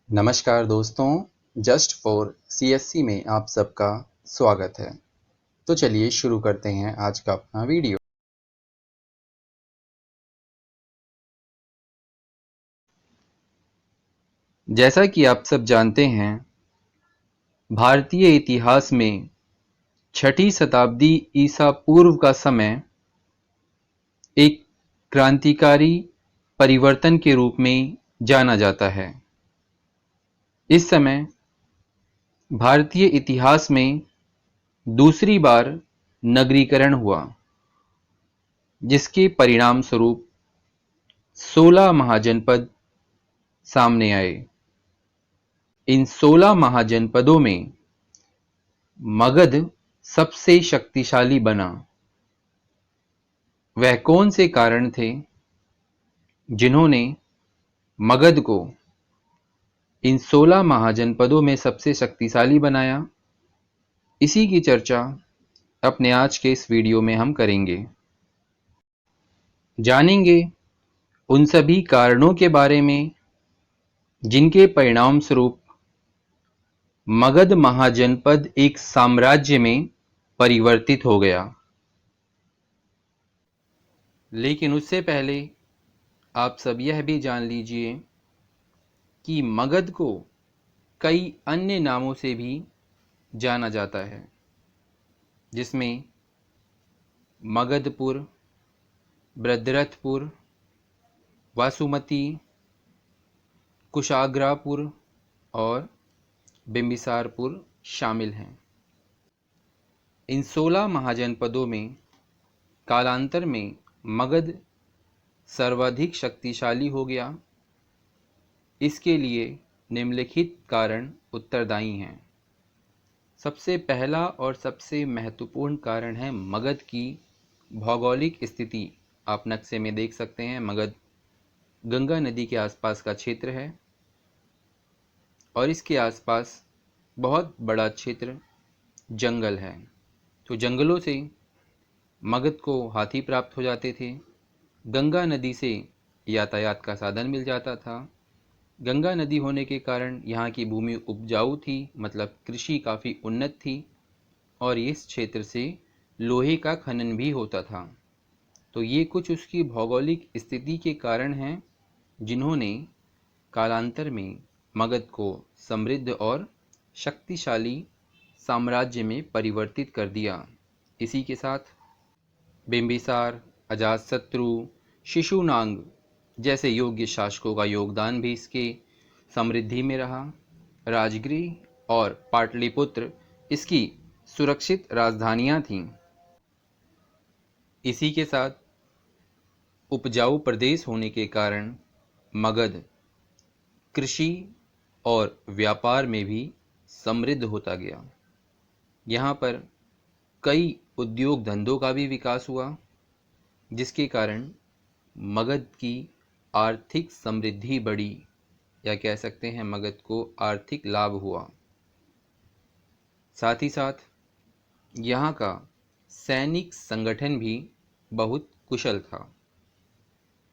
नमस्कार दोस्तों, just for CSC में आप सबका स्वागत है। तो चलिए शुरू करते हैं आज का अपना वीडियो। जैसा कि आप सब जानते हैं, भारतीय इतिहास में 6ठी शताब्दी ईसा पूर्व का समय एक क्रांतिकारी परिवर्तन के रूप में जाना जाता है। इस समय भारतीय इतिहास में दूसरी बार नगरीकरण हुआ, जिसके परिणाम स्वरूप 16 महाजनपद सामने आए। इन 16 महाजनपदों में मगध सबसे शक्तिशाली बना। वह कौन से कारण थे जिन्होंने मगध को इन 16 महाजनपदों में सबसे शक्तिशाली बनाया? इसी की चर्चा अपने आज के इस वीडियो में हम करेंगे। जानेंगे उन सभी कारणों के बारे में जिनके परिणाम स्वरूप मगध महाजनपद एक साम्राज्य में परिवर्तित हो गया। लेकिन उससे पहले आप सब यह भी जान लीजिए कि मगध को कई अन्य नामों से भी जाना जाता है, जिसमें मगधपुर, ब्रदरथपुर, वासुमती, कुशाग्रापुर और बिंबिसारपुर शामिल हैं। इन 16 महाजनपदों में कालांतर में मगध सर्वाधिक शक्तिशाली हो गया। इसके लिए निम्नलिखित कारण उत्तरदायी हैं। सबसे पहला और सबसे महत्वपूर्ण कारण है मगध की भौगोलिक स्थिति। आप नक्शे में देख सकते हैं, मगध गंगा नदी के आसपास का क्षेत्र है और इसके आसपास बहुत बड़ा क्षेत्र जंगल है। तो जंगलों से मगध को हाथी प्राप्त हो जाते थे। गंगा नदी से यातायात का साधन मिल जाता था। गंगा नदी होने के कारण यहाँ की भूमि उपजाऊ थी, मतलब कृषि काफ़ी उन्नत थी और इस क्षेत्र से लोहे का खनन भी होता था। तो ये कुछ उसकी भौगोलिक स्थिति के कारण हैं जिन्होंने कालांतर में मगध को समृद्ध और शक्तिशाली साम्राज्य में परिवर्तित कर दिया। इसी के साथ बिंबिसार, अजातशत्रु, शिशुनाग जैसे योग्य शासकों का योगदान भी इसके समृद्धि में रहा। राजगृह और पाटलिपुत्र इसकी सुरक्षित राजधानियां थीं। इसी के साथ उपजाऊ प्रदेश होने के कारण मगध कृषि और व्यापार में भी समृद्ध होता गया। यहाँ पर कई उद्योग धंधों का भी विकास हुआ, जिसके कारण मगध की आर्थिक समृद्धि बढ़ी, या कह सकते हैं मगध को आर्थिक लाभ हुआ। साथ ही साथ यहाँ का सैनिक संगठन भी बहुत कुशल था।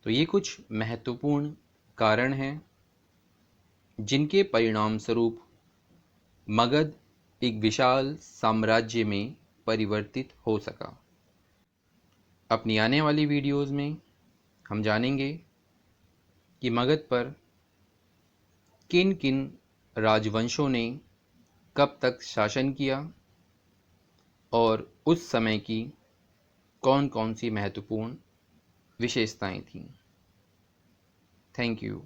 तो ये कुछ महत्वपूर्ण कारण हैं जिनके परिणाम स्वरूप मगध एक विशाल साम्राज्य में परिवर्तित हो सका। अपनी आने वाली वीडियोज़ में हम जानेंगे कि मगध पर किन किन राजवंशों ने कब तक शासन किया और उस समय की कौन कौन सी महत्वपूर्ण विशेषताएं थीं। Thank you.